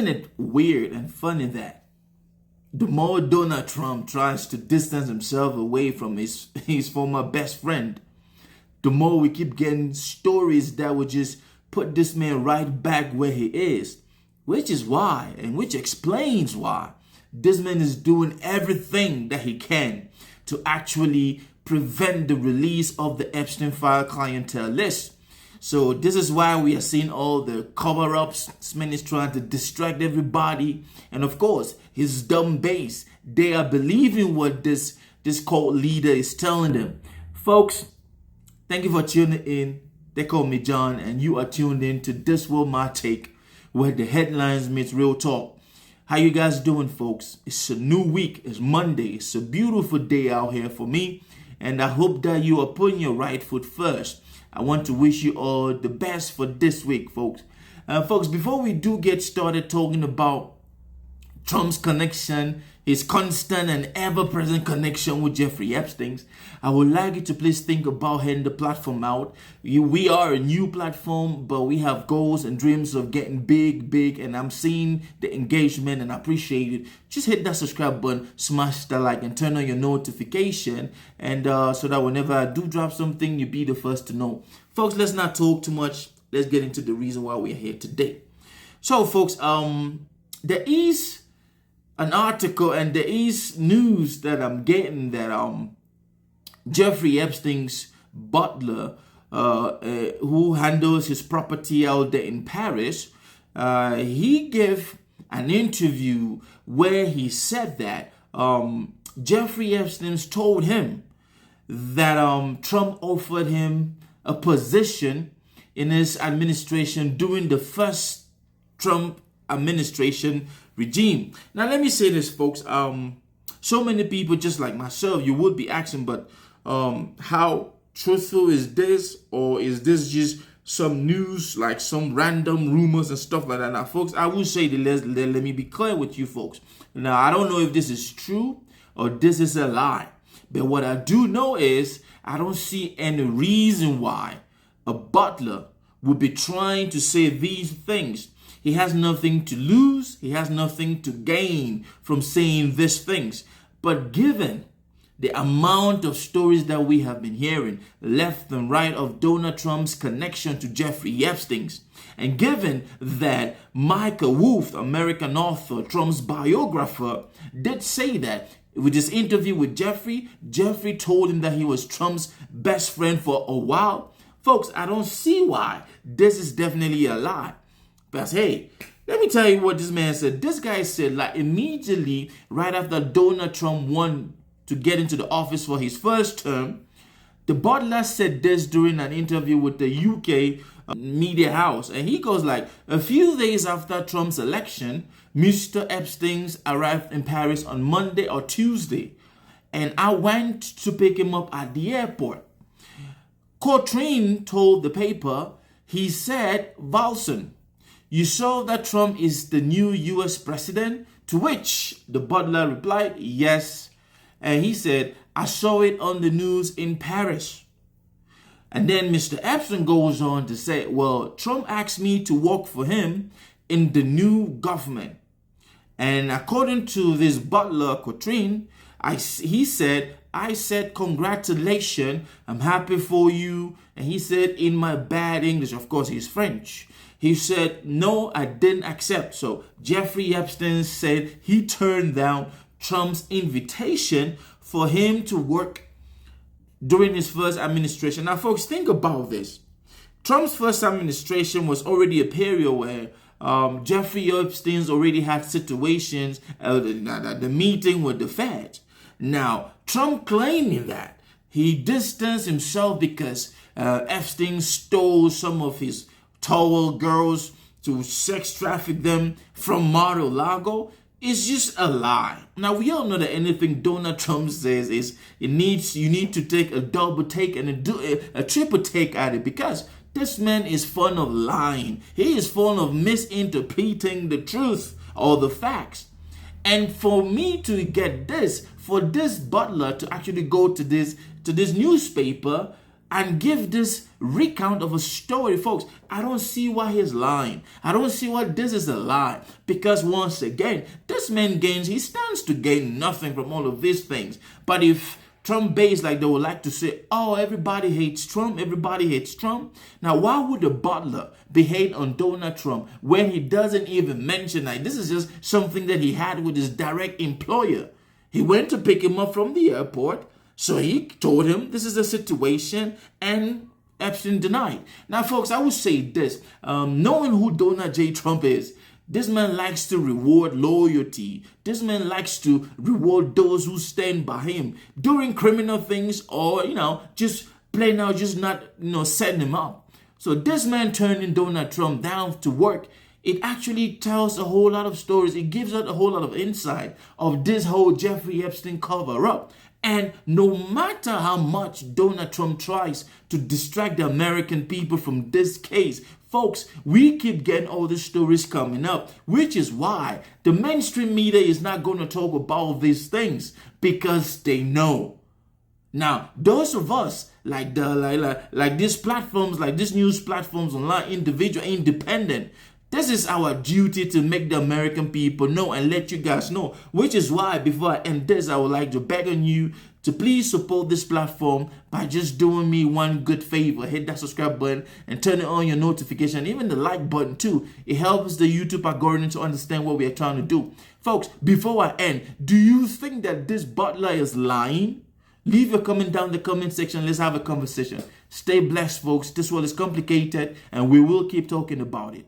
isn't it weird and funny that the more Donald Trump tries to distance himself away from his former best friend, the more we keep getting stories that would just put this man right back where he is, which is why, and which explains why, this man is doing everything that he can to actually prevent the release of the Epstein file clientele list. So this is why we are seeing all the cover-ups. This man is trying to distract everybody. And of course, his dumb base, they are believing what this cult leader is telling them. Folks, thank you for tuning in. They call me John, and you are tuned in to This Will My Take, where the headlines meets real talk. How you guys doing, folks? It's a new week. It's Monday. It's a beautiful day out here for me, and I hope that you are putting your right foot first. I want to wish you all the best for this week, folks. Folks, before we do get started talking about Trump's connection, his constant and ever-present connection with Jeffrey Epstein, I would like you to please think about heading the platform out. We are a new platform, but we have goals and dreams of getting big, and I'm seeing the engagement and I appreciate it. Just hit that subscribe button, smash that like, and turn on your notification, and so that whenever I do drop something, you'll be the first to know. Folks, let's not talk too much. Let's get into the reason why we're here today. So, folks, there is an article and there is news that I'm getting that Jeffrey Epstein's butler, who handles his property out there in Paris, he gave an interview where he said that Jeffrey Epstein told him that Trump offered him a position in his administration during the first Trump administration regime. Now, let me say this, folks. So many people, just like myself, you would be asking, but how truthful is this? Or is this just some news, like some random rumors and stuff like that? Now, folks, I will say that let me be clear with you, folks. Now, I don't know if this is true or this is a lie. But what I do know is I don't see any reason why a butler would be trying to say these things. He has nothing to lose. He has nothing to gain from saying these things. But given the amount of stories that we have been hearing left and right of Donald Trump's connection to Jeffrey Epstein, and given that Michael Wolff, American author, Trump's biographer, did say that with his interview with Jeffrey told him that he was Trump's best friend for a while. Folks, I don't see why this is definitely a lie. Because, hey, let me tell you what this man said. This guy said, like, immediately right after Donald Trump won to get into the office for his first term, the butler said this during an interview with the UK media house. And he goes like, a few days after Trump's election, Mr. Epstein arrived in Paris on Monday or Tuesday. And I went to pick him up at the airport. Cotrine told the paper, he said, Valson, you saw that Trump is the new US president? To which the butler replied, yes. And he said, I saw it on the news in Paris. And then Mr. Epstein goes on to say, well, Trump asked me to work for him in the new government. And according to this butler, Cotrine, he said, I said, congratulations, I'm happy for you. And he said in my bad English, of course, he's French. He said, no, I didn't accept. So Jeffrey Epstein said he turned down Trump's invitation for him to work during his first administration. Now, folks, think about this. Trump's first administration was already a period where Jeffrey Epstein's already had situations, the meeting with the Fed. Now, Trump claiming that he distanced himself because Epstein stole some of his tall girls to sex traffic them from Mar-a-Lago is just a lie. Now, we all know that anything Donald Trump says is you need to take a double take and a triple take at it, because this man is fond of lying. He is fond of misinterpreting the truth or the facts. And for me to get this, for this butler to actually go to this newspaper and give this recount of a story, folks, I don't see why he's lying. I don't see why this is a lie. Because once again, this man gains, he stands to gain nothing from all of these things. But if Trump base, like they would like to say, oh, everybody hates Trump, everybody hates Trump. Now, why would the Butler be hate on Donald Trump when he doesn't even mention that? This is just something that he had with his direct employer. He went to pick him up from the airport. So he told him this is the situation, and Epstein denied. Now, folks, I will say this. Knowing who Donald J. Trump is, this man likes to reward loyalty. This man likes to reward those who stand by him doing criminal things, or, just playing out, just not, setting him up. So this man turning Donald Trump down to work, it actually tells a whole lot of stories. It gives us a whole lot of insight of this whole Jeffrey Epstein cover-up. And no matter how much Donald Trump tries to distract the American people from this case, folks, we keep getting all these stories coming up, which is why the mainstream media is not going to talk about these things, because they know. Now, those of us like these platforms, like these news platforms online, individual, independent, this is our duty to make the American people know and let you guys know, which is why before I end this, I would like to beg on you to please support this platform by just doing me one good favor. Hit that subscribe button and turn on your notification, even the like button too. It helps the YouTube algorithm to understand what we are trying to do. Folks, before I end, do you think that this Butler is lying? Leave your comment down in the comment section. Let's have a conversation. Stay blessed, folks. This world is complicated and we will keep talking about it.